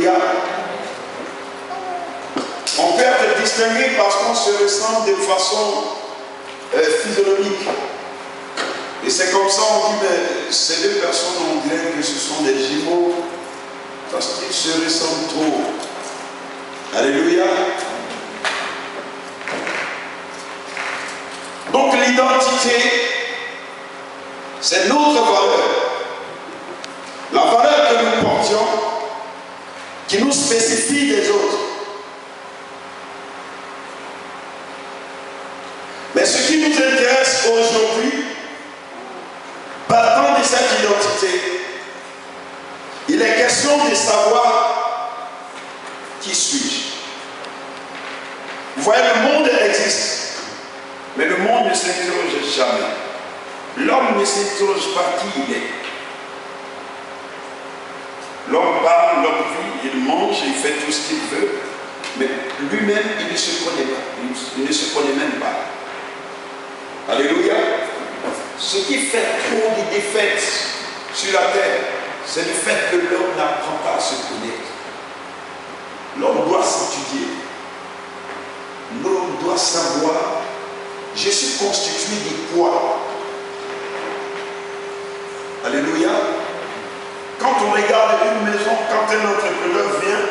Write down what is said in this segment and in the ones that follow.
Alléluia. On peut être distingué parce qu'on se ressemble de façon physiologique. Et c'est comme ça on dit, mais ces deux personnes, on dirait que ce sont des jumeaux parce qu'ils se ressemblent trop. Alléluia. Donc l'identité, c'est notre valeur. La valeur que nous portions, qui nous spécifie des autres. Mais ce qui nous intéresse aujourd'hui, partant de cette identité, il est question de savoir qui suis-je. Vous voyez, le monde existe, mais le monde ne s'interroge jamais. L'homme ne s'interroge pas qui il est. L'homme parle, l'homme vit, il mange, il fait tout ce qu'il veut, mais lui-même, il ne se connaît pas. Il ne se connaît même pas. Alléluia. Ce qui fait trop de défaites sur la terre, c'est le fait que l'homme n'apprend pas à se connaître. L'homme doit s'étudier. L'homme doit savoir, je suis constitué de quoi? Alléluia. Quand on regarde une maison, quand un entrepreneur vient,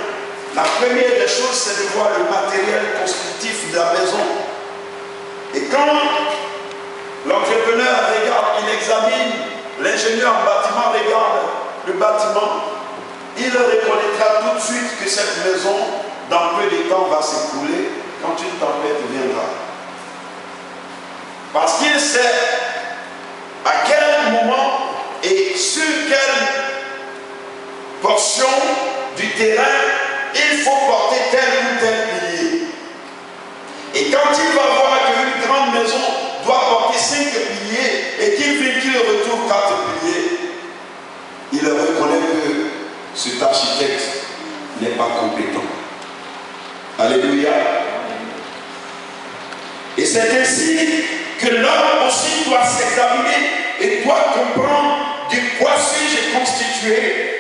la première des choses, c'est de voir le matériel constitutif de la maison. Et quand l'entrepreneur regarde, il examine, l'ingénieur en bâtiment regarde le bâtiment, il reconnaîtra tout de suite que cette maison, dans peu de temps, va s'écrouler quand une tempête viendra. Parce qu'il sait à quel moment et sur quelle portion du terrain il faut porter tel ou tel pilier. Et quand il va voir qu'une grande maison doit porter 5 piliers et qu'il retrouve 4 piliers, il reconnaît que cet architecte n'est pas compétent. Alléluia. Et c'est ainsi que l'homme aussi doit s'examiner et doit comprendre de quoi suis-je constitué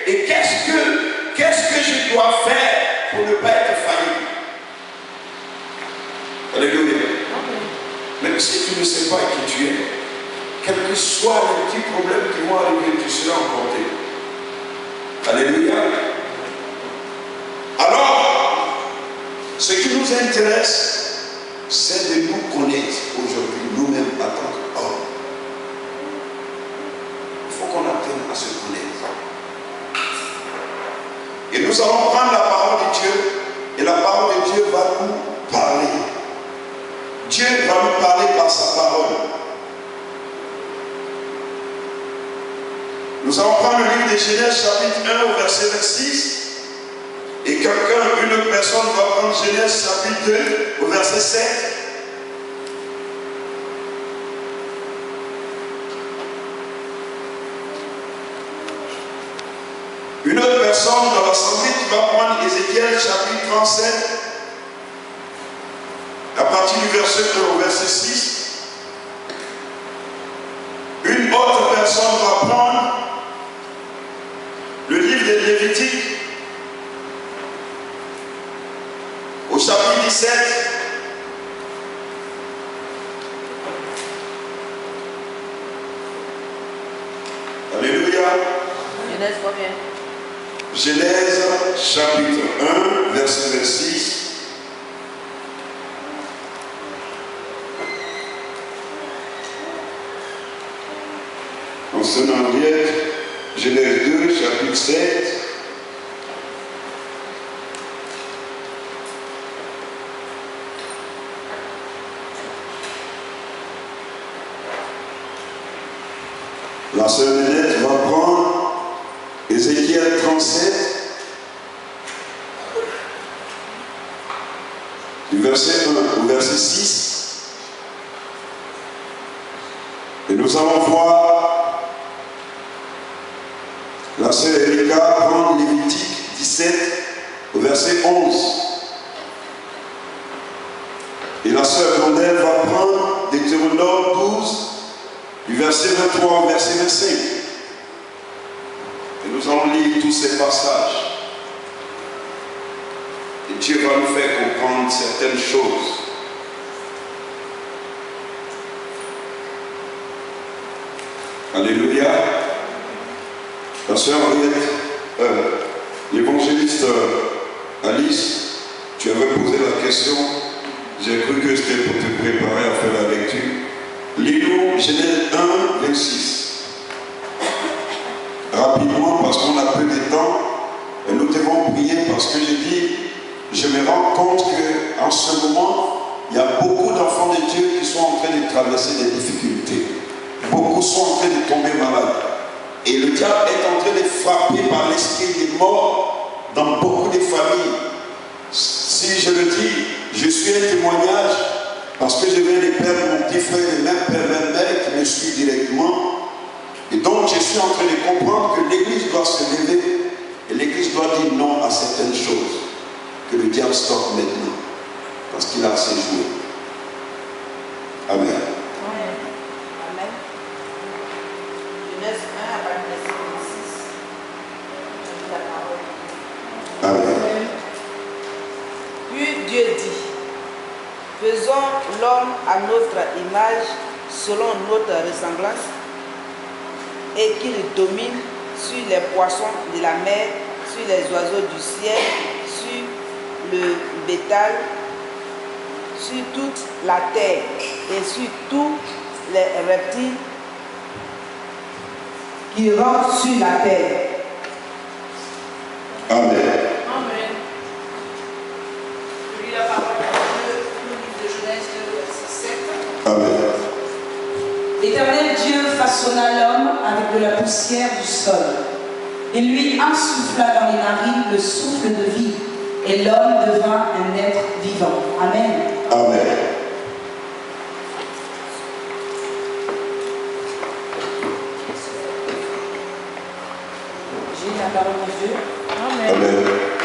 et qu'est-ce que je dois faire pour ne pas être faillible. Alléluia. Même si tu ne sais pas qui tu es, quels que soient les petits problèmes qui vont arriver, tu seras emporté. Alléluia. Alors, ce qui nous intéresse, c'est de nous connaître aujourd'hui, nous-mêmes en tant qu'hommes. Il faut qu'on apprenne à se connaître. Et nous allons prendre la parole de Dieu, et la parole de Dieu va nous parler. Dieu va nous parler par sa parole. Nous allons prendre le livre de Genèse chapitre 1 au verset 26. Et une autre personne va prendre Genèse chapitre 2 au verset 7. Une autre personne dans l'assemblée qui va prendre Ézéchiel chapitre 37. À partir du verset 1 au verset 6. Une autre personne va prendre le livre de Lévitique au chapitre 17. Alléluia. Genèse combien? Genèse chapitre 1, verset 26. On se met en Henriette, Genèse 2, chapitre 7. La sœur Nénette va prendre Ézéchiel 37, du verset 1 au verset 6. Et nous allons voir la sœur Erika prendre Lévitique 17 au verset 11. Et la sœur Blondelle va prendre Deutéronome 12 du verset 23 au verset 25. Et nous allons lire tous ces passages. Et Dieu va nous faire comprendre certaines choses. Alléluia. La sœur Henriette, l'évangéliste Alice, tu avais posé la question. J'ai cru que c'était pour te préparer à faire la lecture. Lis-nous Genèse 1, 26. Rapidement, parce qu'on a peu de temps, et nous devons prier parce que j'ai dit, je me rends compte qu'en ce moment, il y a beaucoup d'enfants de Dieu qui sont en train de traverser des difficultés. Beaucoup sont en train de tomber malades. Et le diable est en train de frapper par l'esprit des morts dans beaucoup de familles. Si je le dis, je suis un témoignage parce que je viens de perdre mon petit frère, le même père, même mère qui me suit directement. Et donc je suis en train de comprendre que l'Église doit se lever et l'Église doit dire non à certaines choses. Que le diable stoppe maintenant parce qu'il a assez joué. Amen. Amen. Genèse 1 à partir de 6. La parole. Amen. Puis Dieu dit, faisons l'homme à notre image, selon notre ressemblance, et qu'il domine sur les poissons de la mer, sur les oiseaux du ciel, sur le bétail, sur toute la terre et sur tous les reptiles qui rampent sur la terre. Amen. Amen. Je lis la parole du livre de Genèse 2, verset 7. Amen. L'Éternel Dieu façonna l'homme avec de la poussière du sol. Il lui insuffla dans les narines le souffle de vie, et l'homme devint un être vivant. Amen. Amen. J'ai la parole de Dieu. Amen.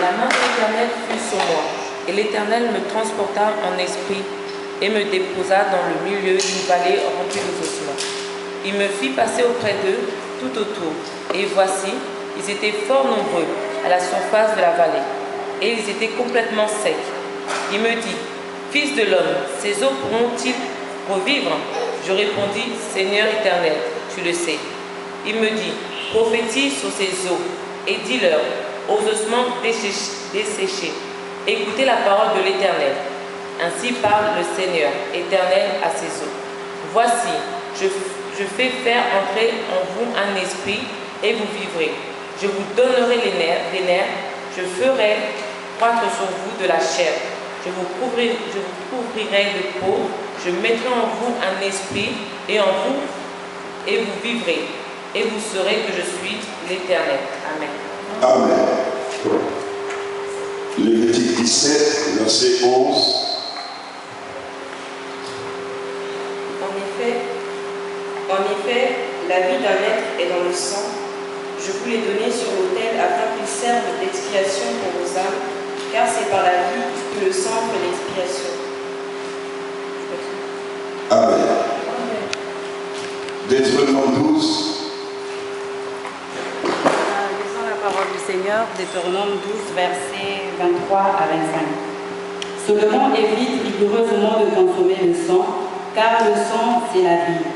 La main de l'Éternel fut sur moi, et l'Éternel me transporta en esprit et me déposa dans le milieu d'une vallée remplie de ossements. Il me fit passer auprès d'eux tout autour, et voici, ils étaient fort nombreux à la surface de la vallée, et ils étaient complètement secs. Il me dit, Fils de l'homme, ces eaux pourront-ils revivre? Je répondis, Seigneur éternel, tu le sais. Il me dit, prophétise sur ces eaux, et dis-leur, aux ossements desséchés, écoutez la parole de l'Éternel. Ainsi parle le Seigneur, éternel à ses eaux. Voici, je fais faire entrer en vous un esprit, et vous vivrez. Je vous donnerai les nerfs, je ferai croître sur vous de la chair. Je vous couvrirai de peau, je mettrai en vous un esprit, et vous vivrez. Et vous saurez que je suis l'Éternel. Amen. Amen. Lévitique 17, verset 11. En effet, la vie d'un être est dans le sang. Je vous l'ai donné sur l'autel afin qu'il serve d'expiation pour vos âmes, car c'est par la vie que le sang fait l'expiation. Amen. Deutéronome 12. Lisons la parole du Seigneur, Deutéronome 12, versets 23 à 25. Seulement évite rigoureusement de consommer le sang, car le sang, c'est la vie.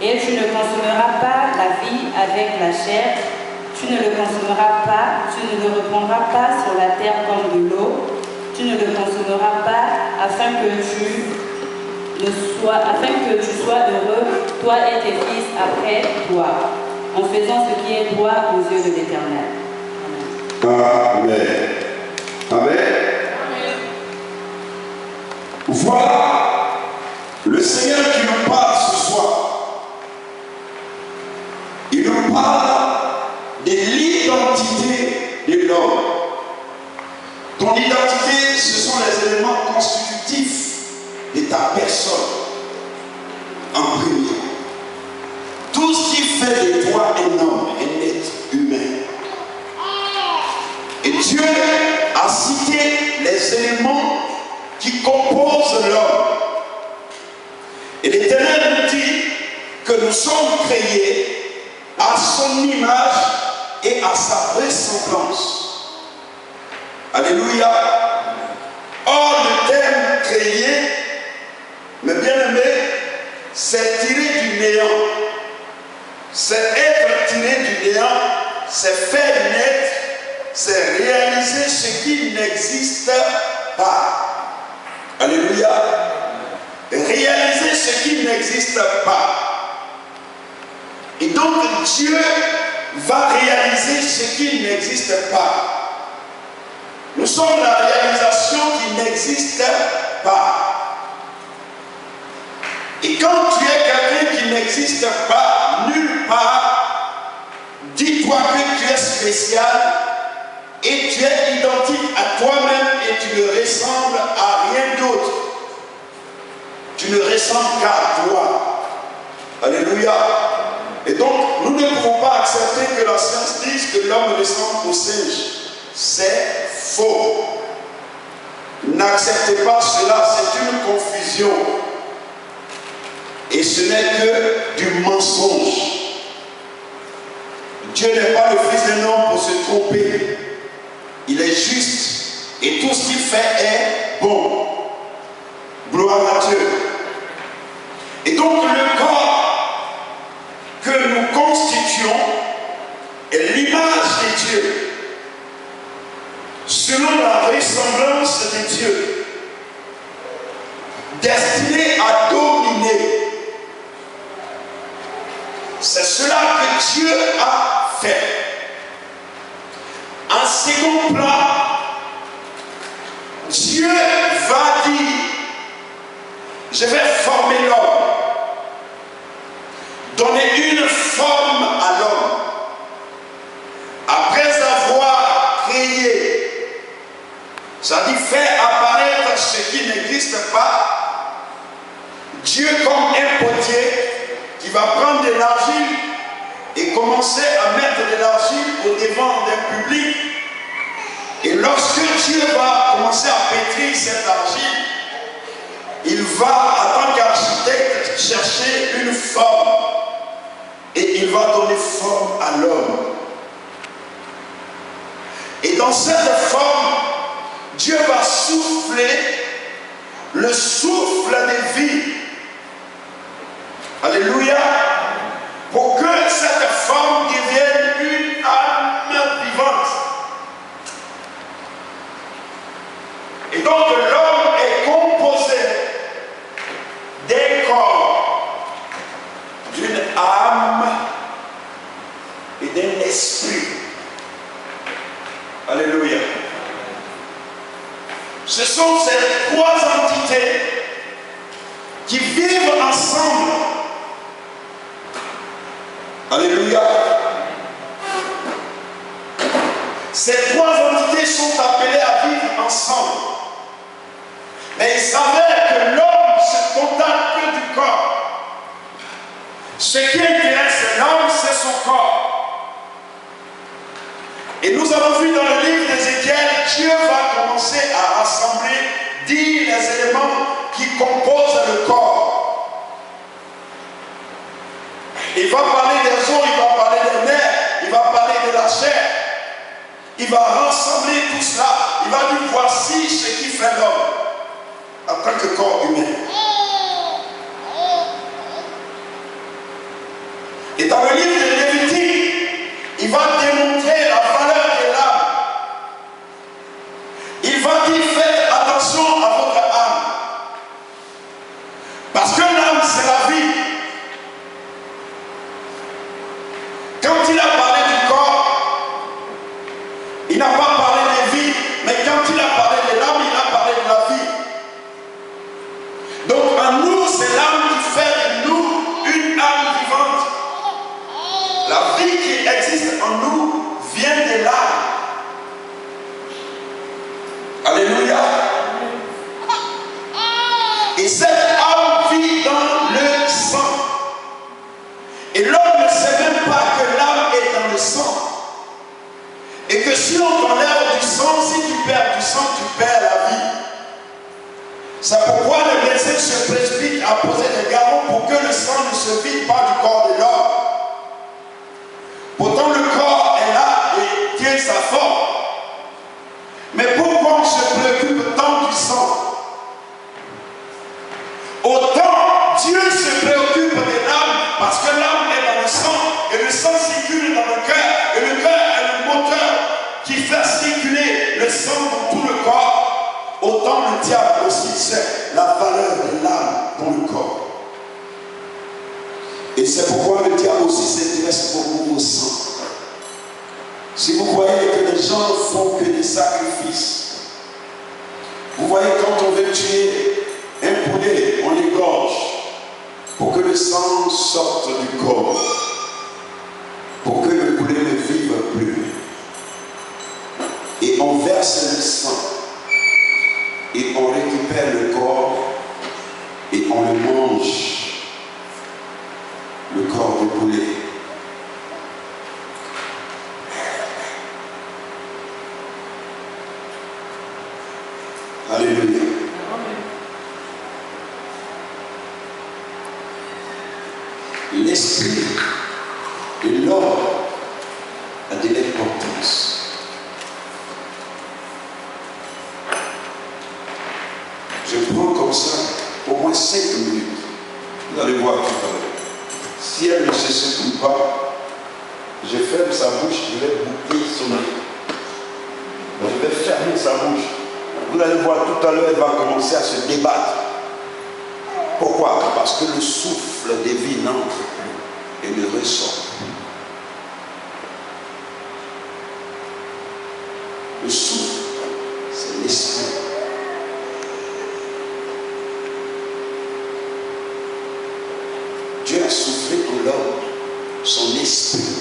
Et tu ne consommeras pas la vie avec la chair, tu ne le consommeras pas, tu ne le reprendras pas sur la terre comme de l'eau, tu ne le consommeras pas afin que tu sois heureux, toi et tes fils après toi, en faisant ce qui est droit aux yeux de l'Éternel. Amen. Amen. Voilà le Seigneur qui nous parle ce soir. Il nous parle de l'identité de l'homme. Ton identité, ce sont les éléments constitutifs de ta personne en premier. Tout ce qui fait de toi un homme, un être humain. Et Dieu a cité les éléments qui composent l'homme. Et l'Éternel nous dit que nous sommes créés à son image et à sa ressemblance. Alléluia. créer, mais bien aimé, c'est tirer du néant. C'est être tiré du néant, c'est faire naître, c'est réaliser ce qui n'existe pas. Alléluia. Réaliser ce qui n'existe pas. Et donc Dieu va réaliser ce qui n'existe pas. Nous sommes la réalisation qui n'existe pas. Et quand tu es quelqu'un qui n'existe pas, nulle part, dis-toi que tu es spécial et tu es identique à toi-même et tu ne ressembles à rien d'autre. Tu ne ressembles qu'à toi. Alléluia. Et donc, nous ne pouvons pas accepter que la science dise que l'homme ressemble au singe. C'est faux. N'acceptez pas cela, c'est une confusion. Et ce n'est que du mensonge. Dieu n'est pas le fils d'un homme pour se tromper. Il est juste. Et tout ce qu'il fait est bon. Gloire à Dieu. Et donc le corps que nous constituons est l'image de Dieu. Selon la ressemblance de Dieu. Destiné à dominer. C'est cela que Dieu a fait. En second plan, Dieu va dire, je vais former l'homme, donner une forme à l'homme. Après avoir créé, ça dit faire apparaître ce qui n'existe pas, Dieu comme un potier, qui va prendre de l'argile et commencer à mettre de l'argile au devant d'un public. Et lorsque Dieu va commencer à pétrir cette argile, il va, en tant qu'architecte, chercher une forme. Et il va donner forme à l'homme. Et dans cette forme, Dieu va souffler le souffle de vie. Alléluia. Pour que cette forme devienne une âme vivante. Et donc l'homme est composé d'un corps, d'une âme et d'un esprit. Alléluia. Ce sont ces trois entités qui vivent ensemble. Alléluia. Ces trois entités sont appelées à vivre ensemble. Mais il s'avère que l'homme se contente que du corps. Ce qui intéresse l'homme, c'est son corps. Et nous avons vu dans le livre d'Ézéchiel, Dieu va commencer à rassembler, dire les éléments qui composent le corps. Il va parler des os, il va parler des nerfs, il va parler de la chair. Il va rassembler tout cela. Il va dire voici ce qui fait l'homme en tant que corps humain. Et dans le livre de Lévitique, il va démontrer la valeur de l'âme. Il va dire faites attention à votre âme. Parce que l'âme c'est la vie. Quand il a parlé du corps, il n'a pas parlé de vie, mais quand il a parlé de l'âme, il a parlé de la vie. Donc en nous, c'est l'âme qui fait de nous une âme vivante. La vie qui existe en nous vient de l'âme. Alléluia. Et cette âme vit dans le sang. Et l'homme ne sait même pas que l'âme est dans le sang. Et que si on t'enlève du sang, si tu perds du sang, tu perds la vie. C'est pourquoi le médecin se précipite à poser des garrots pour que le sang ne se vide pas du corps de l'homme. Pourtant le corps est là et tient sa forme. Mais pourquoi on se préoccupe tant du sang? Dieu se préoccupe des âmes parce que l'âme est dans le sang et le sang circule dans le cœur et le cœur est le moteur qui fait circuler le sang dans tout le corps. Autant le diable aussi sait la valeur de l'âme dans le corps. Et c'est pourquoi le diable aussi s'intéresse beaucoup au sang. Si vous voyez que les gens ne font que des sacrifices, vous voyez quand on veut tuer un poulet, on l'égorge pour que le sang sorte du corps, pour que le poulet ne vive plus. Et on verse le sang et on récupère le corps et on le mange, le corps du poulet. Alléluia. L'esprit de l'homme a de l'importance. Je prends comme ça au moins 5 minutes. Vous allez voir tout à l'heure. Si elle ne se secoue pas, je ferme sa bouche, je vais boucler son œil. Je vais fermer sa bouche. Vous allez voir tout à l'heure, elle va commencer à se débattre. Pourquoi? Parce que le souffle de vie n'entre plus et ne ressort plus. Le souffle, c'est l'esprit. Dieu a soufflé en l'homme son esprit.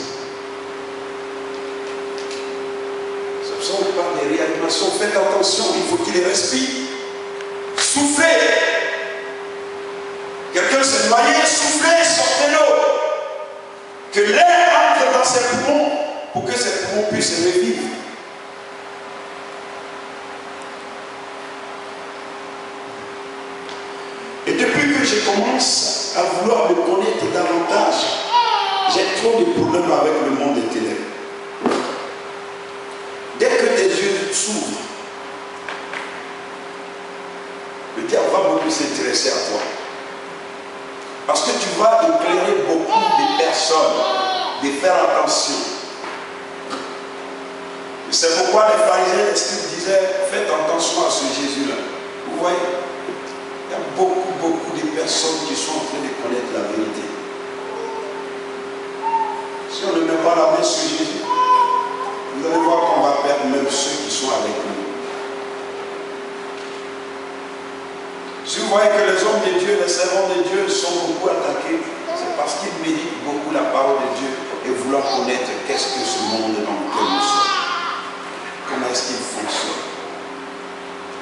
On parle des réanimations, faites attention, il faut qu'il respire. Soufflez. Quelqu'un s'est noyé, soufflez, sortez-le. Que l'air entre dans ses poumons pour que ses poumons puissent revivre. Et depuis que je commence à vouloir me connaître davantage, j'ai trop de problèmes avec le monde des ténèbres. Dès que tes yeux s'ouvrent, le diable va beaucoup s'intéresser à toi. Parce que tu vas éclairer beaucoup de personnes, de faire attention. Et c'est pourquoi les pharisiens, les scribes disaient, faites attention à ce Jésus-là. Vous voyez, il y a beaucoup de personnes qui sont en train de connaître la vérité. Si on ne met pas la main sur Jésus, vous allez voir qu'on va perdre même ceux qui sont avec nous. Si vous voyez que les hommes de Dieu, les servants de Dieu sont beaucoup attaqués, c'est parce qu'ils méditent beaucoup la parole de Dieu et vouloir connaître qu'est-ce que ce monde dans lequel nous sommes. Comment est-ce qu'il fonctionne?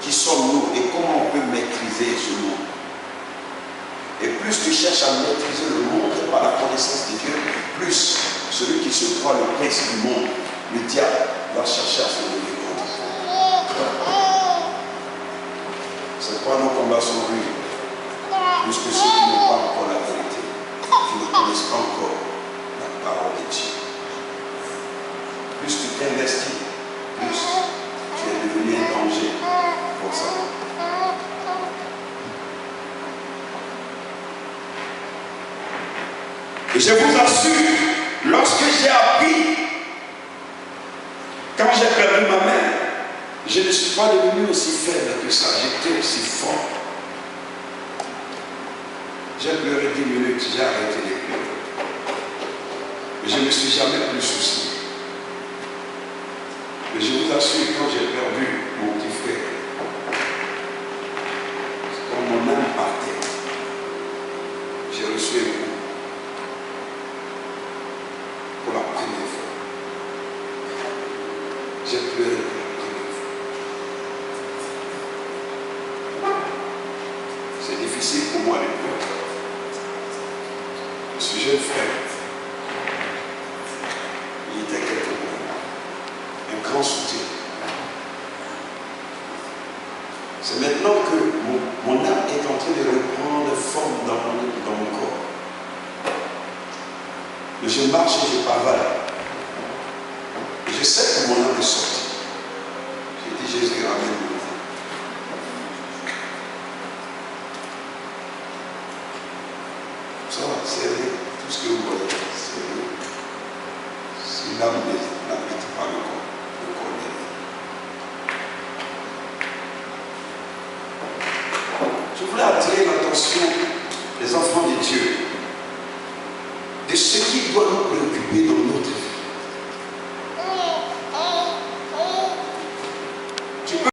Qui sommes-nous et comment on peut maîtriser ce monde? Et plus tu cherches à maîtriser le monde par la connaissance de Dieu, plus celui qui se croit le prince du monde, le diable, va chercher à se lever contre. C'est quoi nos combats sont rudes? Plus que ceux qui n'ont pas encore la vérité, qui ne connaissent pas encore la parole de Dieu. Plus tu t'investis, plus tu es devenu un danger pour ça. Et je vous assure, lorsque j'ai appris, quand j'ai perdu ma mère, je ne suis pas devenu aussi faible que ça, j'étais aussi fort. J'ai pleuré 10 minutes, j'ai arrêté de pleurer. Mais je ne me suis jamais plus soucié. Mais je vous assure, quand j'ai perdu mon petit frère, quand mon âme partait, j'ai reçu un coup. Pour la première fois. J'ai pleuré pour la première fois. C'est difficile pour moi de pleurer. Je suis jeune frère. Il était quelque part. Un grand soutien. C'est maintenant que mon âme est en train de reprendre forme dans mon corps. Je marche et je parle. Je sais que mon âme est sortie. J'ai dit, Jésus, ramène-moi. c'est rien. Tout ce que vous voyez, c'est rien. Si l'âme n'habite pas le corps, le corps n'est rien. Je voulais attirer l'attention des enfants de Dieu de ce qui doit nous préoccuper dans notre vie.